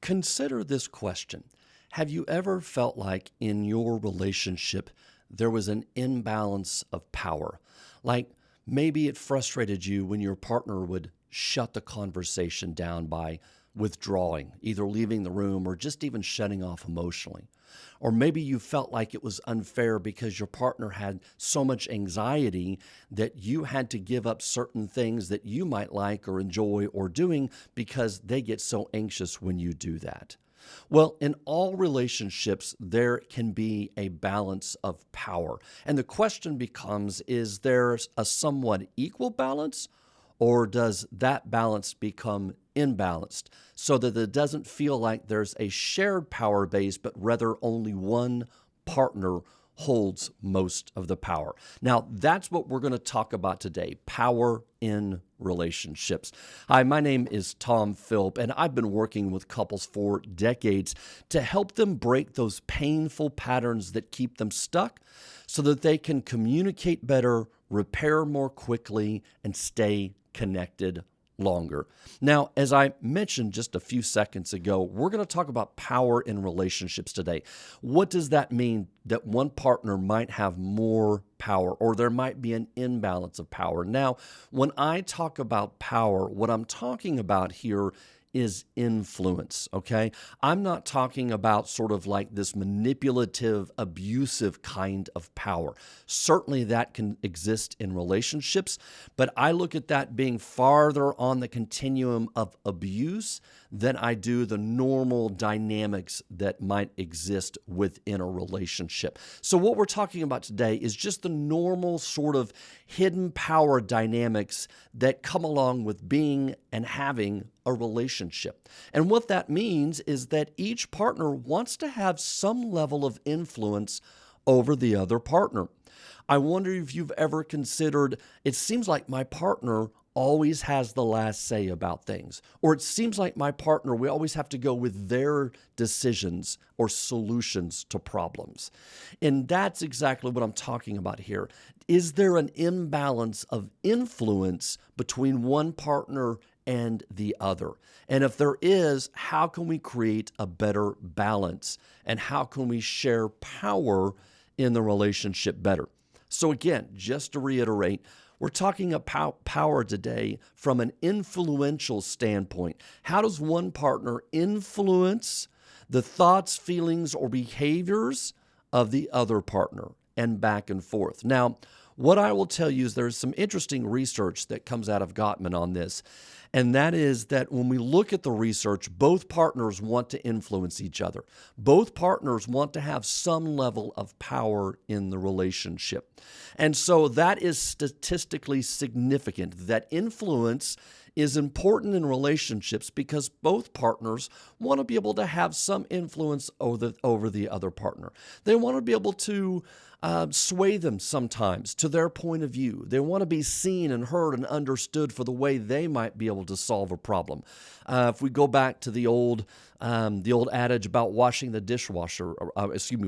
Consider this question. Have you ever felt like in your relationship there was an imbalance of power? Like maybe it frustrated you when your partner would shut the conversation down by withdrawing, either leaving the room or just even shutting off emotionally. Or maybe you felt like it was unfair because your partner had so much anxiety that you had to give up certain things that you might like or enjoy or doing because they get so anxious when you do that. Well, in all relationships, there can be a balance of power. And the question becomes, is there a somewhat equal balance, or does that balance become imbalanced so that it doesn't feel like there's a shared power base, but rather only one partner holds most of the power? Now, that's what we're going to talk about today, power in relationships. Hi, my name is Tom Philp, and I've been working with couples for decades to help them break those painful patterns that keep them stuck so that they can communicate better, repair more quickly, and stay connected longer. Now, as I mentioned just a few seconds ago, we're going to talk about power in relationships today. What does that mean that one partner might have more power or there might be an imbalance of power? Now, when I talk about power, what I'm talking about here is influence, okay? I'm not talking about sort of like this manipulative, abusive kind of power. Certainly that can exist in relationships, but I look at that being farther on the continuum of abuse than I do the normal dynamics that might exist within a relationship. So what we're talking about today is just the normal sort of hidden power dynamics that come along with being and having a relationship. And what that means is that each partner wants to have some level of influence over the other partner. I wonder if you've ever considered, it seems like my partner always has the last say about things. Or it seems like my partner, we always have to go with their decisions or solutions to problems. And that's exactly what I'm talking about here. Is there an imbalance of influence between one partner and the other? And if there is, how can we create a better balance? And how can we share power in the relationship better? So again, just to reiterate, we're talking about power today from an influential standpoint. How does one partner influence the thoughts, feelings, or behaviors of the other partner, and back and forth? Now, what I will tell you is there's some interesting research that comes out of Gottman on this, and that is that when we look at the research, both partners want to influence each other. Both partners want to have some level of power in the relationship. And so that is statistically significant, that influence is important in relationships because both partners want to be able to have some influence over the other partner. They want to be able to sway them sometimes to their point of view. They want to be seen and heard and understood for the way they might be able to solve a problem. If we go back to the old adage about washing the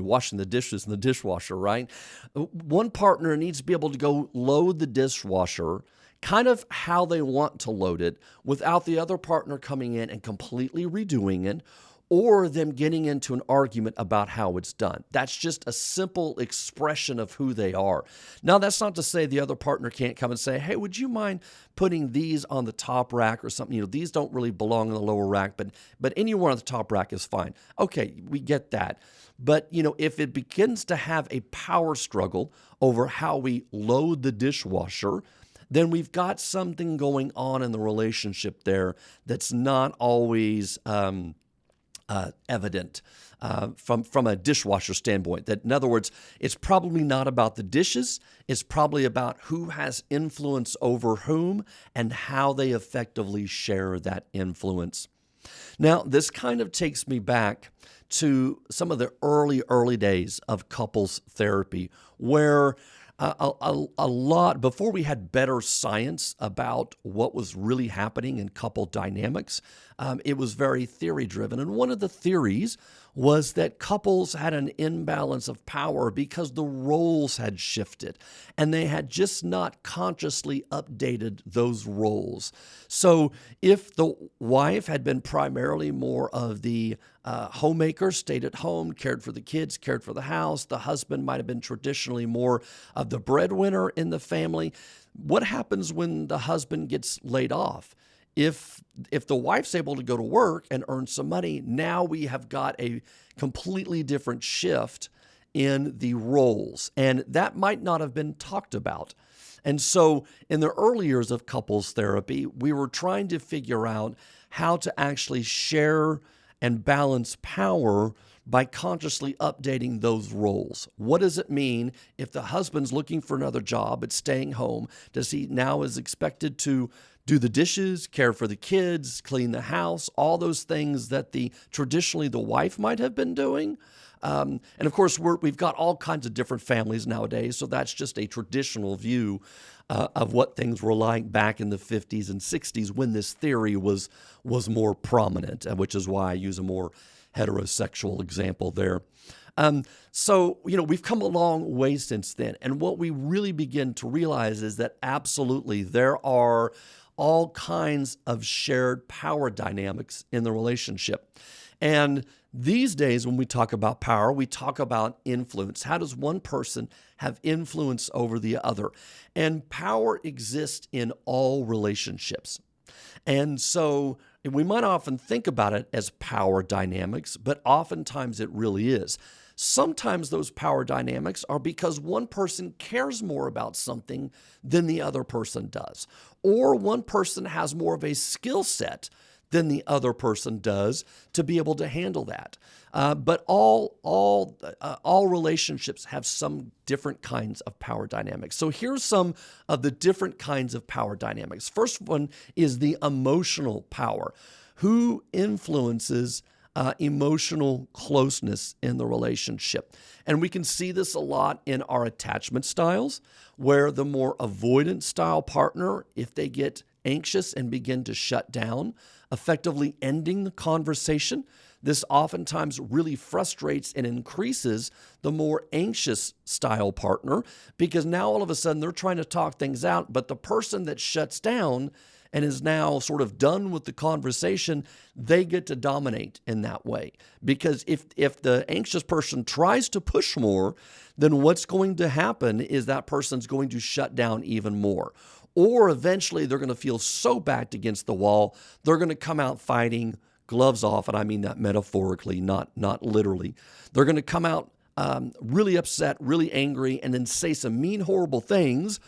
washing the dishes in the dishwasher, right? One partner needs to be able to go load the dishwasher kind of how they want to load it without the other partner coming in and completely redoing it or them getting into an argument about how it's done. That's just a simple expression of who they are. Now, that's not to say the other partner can't come and say, hey, would you mind putting these on the top rack or something? These don't really belong in the lower rack, but anywhere on the top rack is fine. Okay, we get that. But, if it begins to have a power struggle over how we load the dishwasher, then we've got something going on in the relationship there that's not always evident from a dishwasher standpoint. That, in other words, it's probably not about the dishes. It's probably about who has influence over whom and how they effectively share that influence. Now, this kind of takes me back to some of the early days of couples therapy, where a lot before we had better science about what was really happening in couple dynamics. It was very theory driven. And one of the theories was that couples had an imbalance of power because the roles had shifted and they had just not consciously updated those roles. So if the wife had been primarily more of the homemaker, stayed at home, cared for the kids, cared for the house, the husband might have been traditionally more of the breadwinner in the family. What happens when the husband gets laid off? If the wife's able to go to work and earn some money, now we have got a completely different shift in the roles. And that might not have been talked about. And so in the early years of couples therapy, we were trying to figure out how to actually share and balance power by consciously updating those roles. What does it mean if the husband's looking for another job but staying home? Does he now is expected to do the dishes, care for the kids, clean the house, all those things that traditionally the wife might have been doing? And of course, we've got all kinds of different families nowadays, so that's just a traditional view of what things were like back in the 50s and 60s when this theory was more prominent, which is why I use a more heterosexual example there. So, we've come a long way since then. And what we really begin to realize is that absolutely there are all kinds of shared power dynamics in the relationship. And these days, when we talk about power, we talk about influence. How does one person have influence over the other? And power exists in all relationships. And so we might often think about it as power dynamics, but oftentimes it really is. Sometimes those power dynamics are because one person cares more about something than the other person does, or one person has more of a skill set than the other person does to be able to handle that. But all relationships have some different kinds of power dynamics. So here's some of the different kinds of power dynamics. First one is the emotional power. Who influences emotional closeness in the relationship? And we can see this a lot in our attachment styles, where the more avoidant style partner, if they get anxious and begin to shut down, effectively ending the conversation, this oftentimes really frustrates and increases the more anxious style partner, because now all of a sudden they're trying to talk things out, but the person that shuts down and is now sort of done with the conversation, they get to dominate in that way. Because if the anxious person tries to push more, then what's going to happen is that person's going to shut down even more. Or eventually they're going to feel so backed against the wall, they're going to come out fighting, gloves off, and I mean that metaphorically, not literally. They're going to come out really upset, really angry, and then say some mean, horrible things.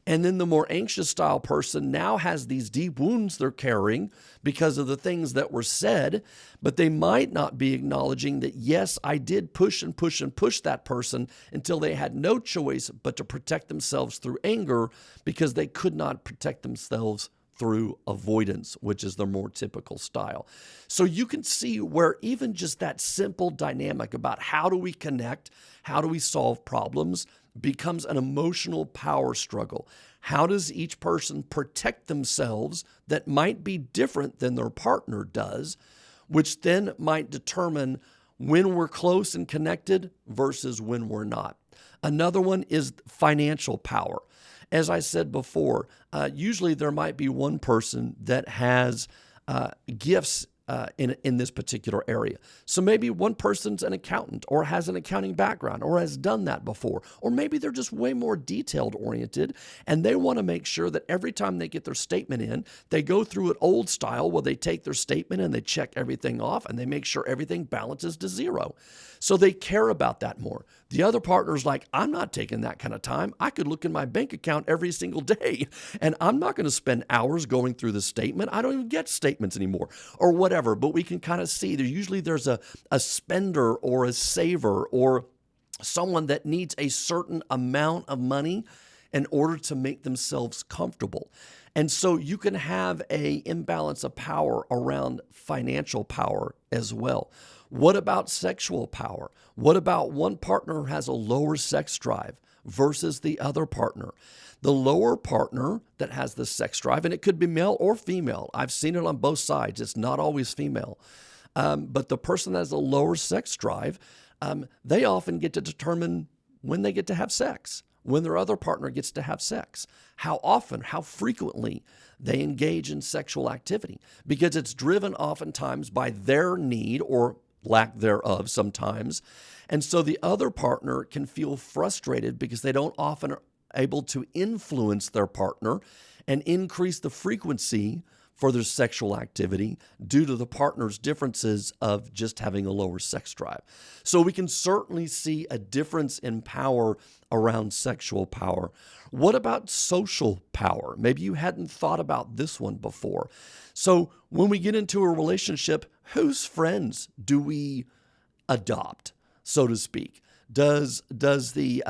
And then the more anxious style person now has these deep wounds they're carrying because of the things that were said, but they might not be acknowledging that, yes, I did push and push and push that person until they had no choice but to protect themselves through anger, because they could not protect themselves through avoidance, which is the more typical style. So you can see where even just that simple dynamic about how do we connect, how do we solve problems, becomes an emotional power struggle. How does each person protect themselves that might be different than their partner does, which then might determine when we're close and connected versus when we're not. Another one is financial power. As I said before, usually there might be one person that has gifts in this particular area. So maybe one person's an accountant or has an accounting background or has done that before. Or maybe they're just way more detailed oriented and they want to make sure that every time they get their statement in, they go through it old style where they take their statement and they check everything off and they make sure everything balances to zero. So they care about that more. The other partner's like, I'm not taking that kind of time. I could look in my bank account every single day and I'm not going to spend hours going through the statement. I don't even get statements anymore or whatever. But we can kind of see there's a spender or a saver or someone that needs a certain amount of money in order to make themselves comfortable. And so you can have an imbalance of power around financial power as well. What about sexual power? What about one partner has a lower sex drive versus the other partner. The lower partner that has the sex drive, and it could be male or female. I've seen it on both sides. It's not always female. But the person that has a lower sex drive, they often get to determine when they get to have sex, when their other partner gets to have sex, how often, how frequently they engage in sexual activity, because it's driven oftentimes by their need or lack thereof sometimes. And so the other partner can feel frustrated because they don't often are able to influence their partner and increase the frequency for their sexual activity due to the partner's differences of just having a lower sex drive. So we can certainly see a difference in power around sexual power. What about social power? Maybe you hadn't thought about this one before. So when we get into a relationship, whose friends do we adopt, so to speak? Does the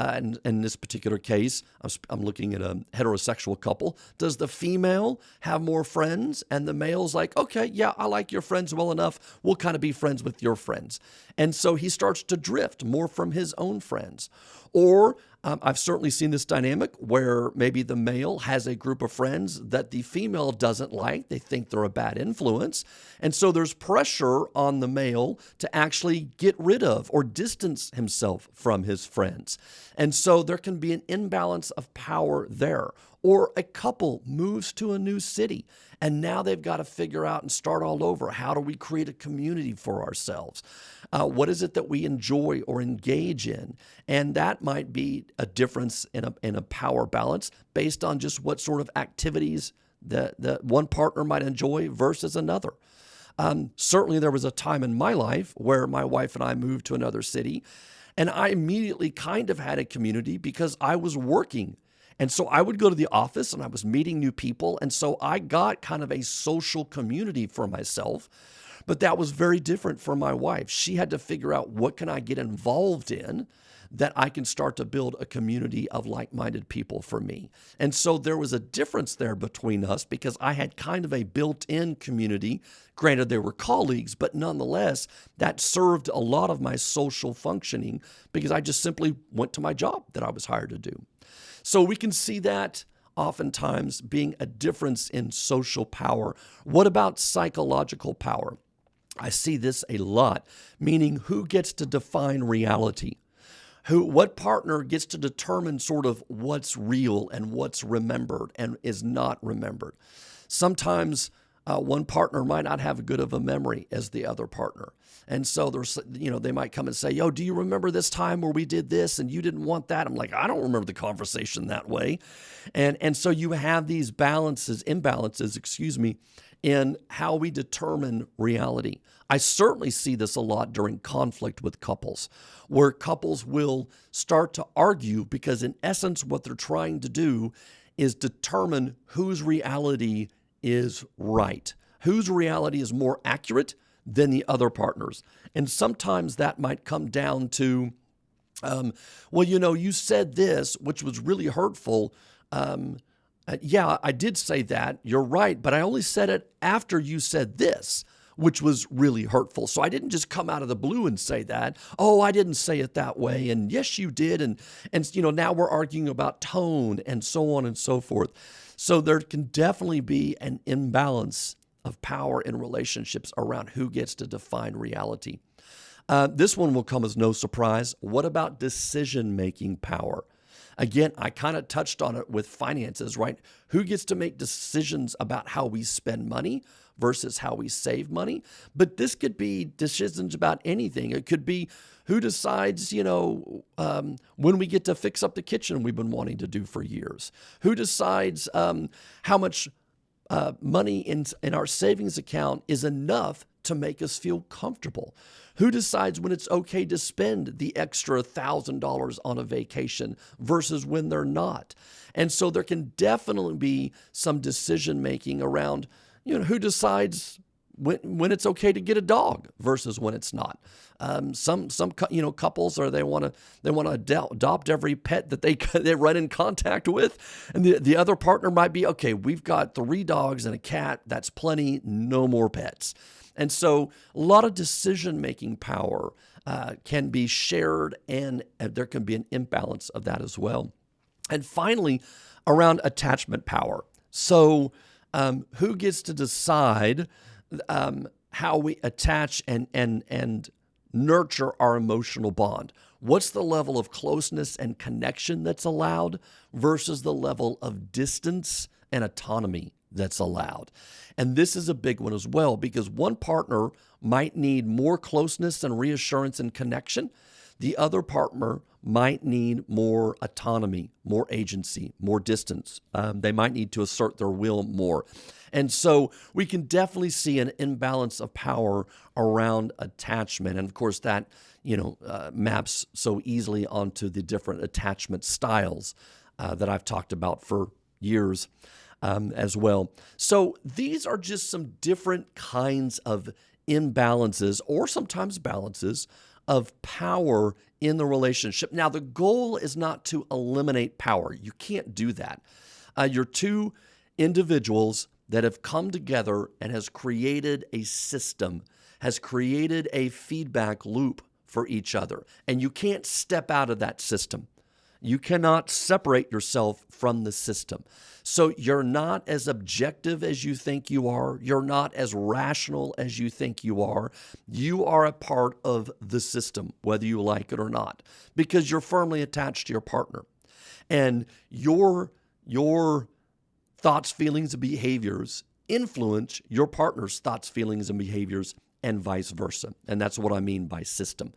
in this particular case, I'm looking at a heterosexual couple, does the female have more friends and the male's like, okay, yeah, I like your friends well enough, we'll kind of be friends with your friends. And so he starts to drift more from his own friends. Or I've certainly seen this dynamic where maybe the male has a group of friends that the female doesn't like. They think they're a bad influence. And so there's pressure on the male to actually get rid of or distance himself from his friends. And so there can be an imbalance of power there. Or a couple moves to a new city and now they've got to figure out and start all over. How do we create a community for ourselves? What is it that we enjoy or engage in? And that might be a difference in a power balance based on just what sort of activities that one partner might enjoy versus another. Certainly there was a time in my life where my wife and I moved to another city, and I immediately kind of had a community because I was working. And so I would go to the office and I was meeting new people. And so I got kind of a social community for myself. But that was very different for my wife. She had to figure out, what can I get involved in that I can start to build a community of like-minded people for me. And so there was a difference there between us because I had kind of a built-in community. Granted, they were colleagues, but nonetheless, that served a lot of my social functioning because I just simply went to my job that I was hired to do. So we can see that oftentimes being a difference in social power. What about psychological power? I see this a lot, meaning who gets to define reality? What partner gets to determine sort of what's real and what's remembered and is not remembered? Sometimes one partner might not have as good of a memory as the other partner. And so they might come and say, yo, do you remember this time where we did this and you didn't want that? I'm like, I don't remember the conversation that way. And so you have these imbalances, in how we determine reality. I certainly see this a lot during conflict with couples, where couples will start to argue because in essence, what they're trying to do is determine whose reality is right, whose reality is more accurate than the other partner's. And sometimes that might come down to, well, you said this, which was really hurtful. Yeah, I did say that. You're right. But I only said it after you said this, which was really hurtful. So I didn't just come out of the blue and say that. Oh, I didn't say it that way. And yes, you did. And now we're arguing about tone and so on and so forth. So there can definitely be an imbalance of power in relationships around who gets to define reality. This one will come as no surprise. What about decision-making power? Again, I kind of touched on it with finances, right? Who gets to make decisions about how we spend money versus how we save money? But this could be decisions about anything. It could be who decides, when we get to fix up the kitchen we've been wanting to do for years. Who decides how much money in our savings account is enough to make us feel comfortable? Who decides when it's okay to spend the extra $1,000 on a vacation versus when they're not? And so there can definitely be some decision making around, who decides when it's okay to get a dog versus when it's not. Some couples they want to adopt every pet that they run in contact with, and the other partner might be, okay, we've got 3 dogs and a cat, that's plenty, no more pets. And so a lot of decision-making power can be shared, and there can be an imbalance of that as well. And finally, around attachment power. So who gets to decide how we attach and nurture our emotional bond? What's the level of closeness and connection that's allowed versus the level of distance and autonomy that's allowed? And this is a big one as well, because one partner might need more closeness and reassurance and connection. The other partner might need more autonomy, more agency, more distance. They might need to assert their will more. And so we can definitely see an imbalance of power around attachment. And of course, that maps so easily onto the different attachment styles that I've talked about for years as well. So these are just some different kinds of imbalances, or sometimes balances, of power in the relationship. Now, the goal is not to eliminate power. You can't do that. You're two individuals that have come together and has created a system, has created a feedback loop for each other. And you can't step out of that system. You cannot separate yourself from the system. So you're not as objective as you think you are. You're not as rational as you think you are. You are a part of the system, whether you like it or not, because you're firmly attached to your partner. And your thoughts, feelings, and behaviors influence your partner's thoughts, feelings, and behaviors, and vice versa. And that's what I mean by system.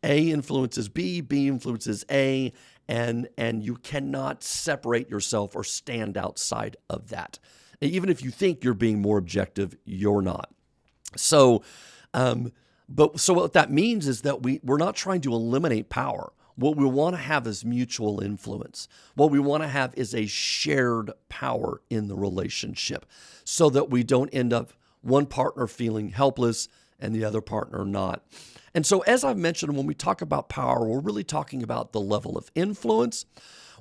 A influences B, B influences A, and you cannot separate yourself or stand outside of that. Even if you think you're being more objective, you're not. So, so what that means is that we're not trying to eliminate power. What we want to have is mutual influence. What we want to have is a shared power in the relationship, so that we don't end up one partner feeling helpless and the other partner not. And so, as I've mentioned, when we talk about power, we're really talking about the level of influence.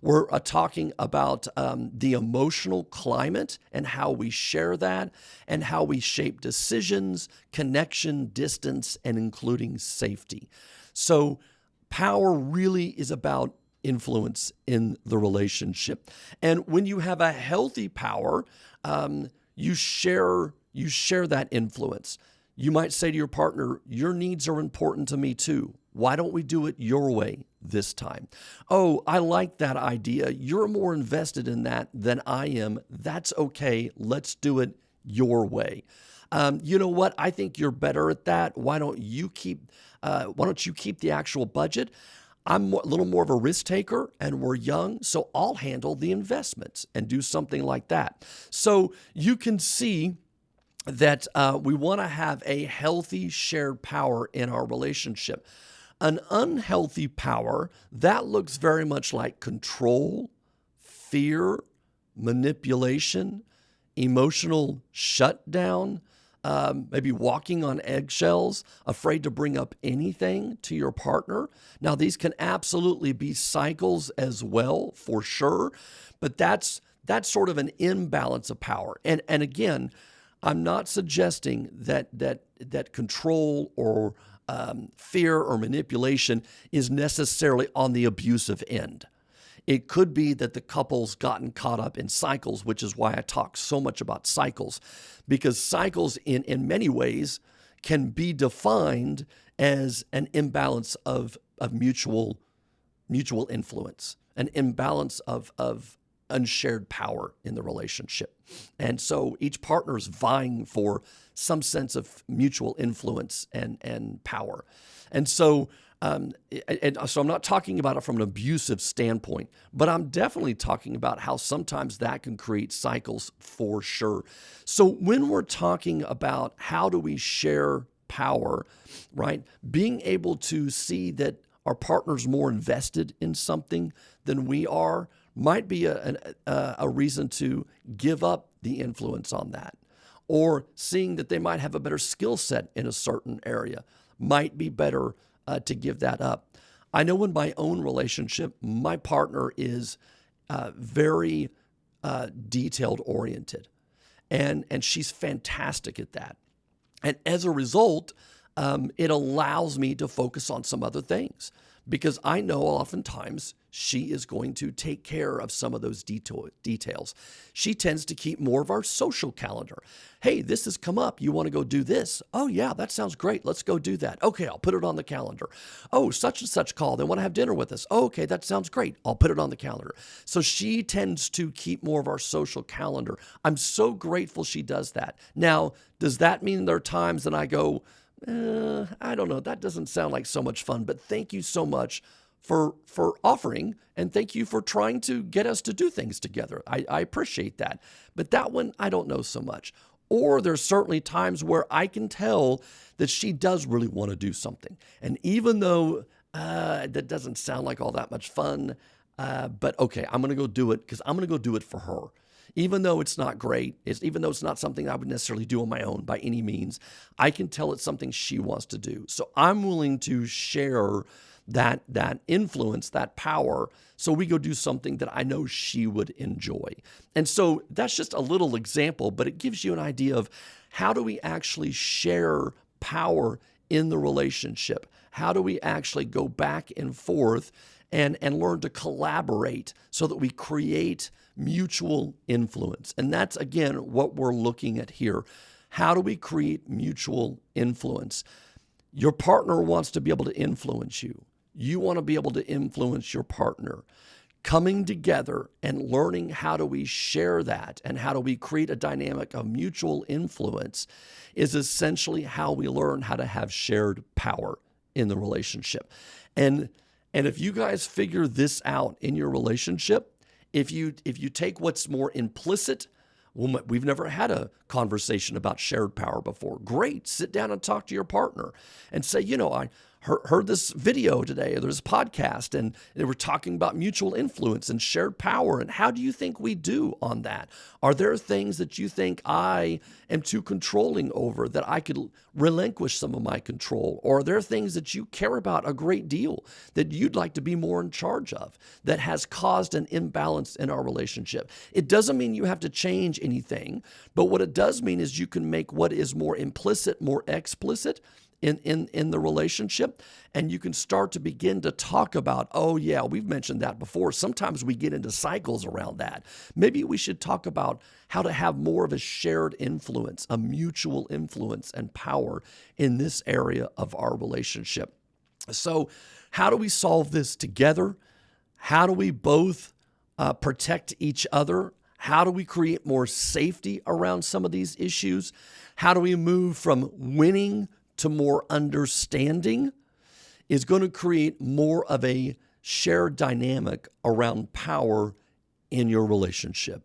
We're talking about the emotional climate and how we share that, and how we shape decisions, connection, distance, and including safety. So power really is about influence in the relationship. And when you have a healthy power, you share that influence. You might say to your partner, your needs are important to me too. Why don't we do it your way this time? Oh, I like that idea. You're more invested in that than I am. That's okay. Let's do it your way. You know what? I think you're better at that. Why don't you keep the actual budget? I'm a little more of a risk taker, and we're young, so I'll handle the investments and do something like that. So you can see that we want to have a healthy shared power in our relationship. An unhealthy power, that looks very much like control, fear, manipulation, emotional shutdown, maybe walking on eggshells, afraid to bring up anything to your partner. Now, these can absolutely be cycles as well, for sure, but that's sort of an imbalance of power. And again, I'm not suggesting that control or fear or manipulation is necessarily on the abusive end. It could be that the couple's gotten caught up in cycles, which is why I talk so much about cycles, because cycles in many ways can be defined as an imbalance of mutual influence, an imbalance of unshared power in the relationship. And so each partner is vying for some sense of mutual influence and power. And so I'm not talking about it from an abusive standpoint, but I'm definitely talking about how sometimes that can create cycles, for sure. So when we're talking about how do we share power, right? Being able to see that our partner's more invested in something than we are might be a reason to give up the influence on that. Or seeing that they might have a better skill set in a certain area might be better to give that up. I know in my own relationship, my partner is very detailed oriented, and she's fantastic at that. And as a result, it allows me to focus on some other things because I know oftentimes she is going to take care of some of those details. She tends to keep more of our social calendar. Hey, this has come up. You want to go do this? Oh, yeah, that sounds great. Let's go do that. Okay, I'll put it on the calendar. Oh, such and such call. They want to have dinner with us. Oh, okay, that sounds great. I'll put it on the calendar. So she tends to keep more of our social calendar. I'm so grateful she does that. Now, does that mean there are times that I go, I don't know, that doesn't sound like so much fun, but thank you so much for offering, and thank you for trying to get us to do things together. I appreciate that. But that one, I don't know so much. Or there's certainly times where I can tell that she does really want to do something. And even though that doesn't sound like all that much fun, but okay, I'm going to go do it because I'm going to go do it for her. Even though it's not great, even though it's not something I would necessarily do on my own by any means, I can tell it's something she wants to do. So I'm willing to share that influence, that power, so we go do something that I know she would enjoy. And so that's just a little example, but it gives you an idea of how do we actually share power in the relationship? How do we actually go back and forth and learn to collaborate so that we create mutual influence? And that's, again, what we're looking at here. How do we create mutual influence? Your partner wants to be able to influence you. You want to be able to influence your partner. Coming together and learning how do we share that and how do we create a dynamic of mutual influence is essentially how we learn how to have shared power in the relationship. And if you guys figure this out in your relationship, if you take what's more implicit, well, we've never had a conversation about shared power before. Great. Sit down and talk to your partner and say, I heard this video today, or there's a podcast, and they were talking about mutual influence and shared power. And how do you think we do on that? Are there things that you think I am too controlling over that I could relinquish some of my control? Or are there things that you care about a great deal that you'd like to be more in charge of that has caused an imbalance in our relationship? It doesn't mean you have to change anything, but what it does mean is you can make what is more implicit, more explicit in the relationship, and you can start to begin to talk about, oh yeah, we've mentioned that before. Sometimes we get into cycles around that. Maybe we should talk about how to have more of a shared influence, a mutual influence and power in this area of our relationship. So how do we solve this together? How do we both protect each other? How do we create more safety around some of these issues? How do we move from winning to more understanding? Is going to create more of a shared dynamic around power in your relationship.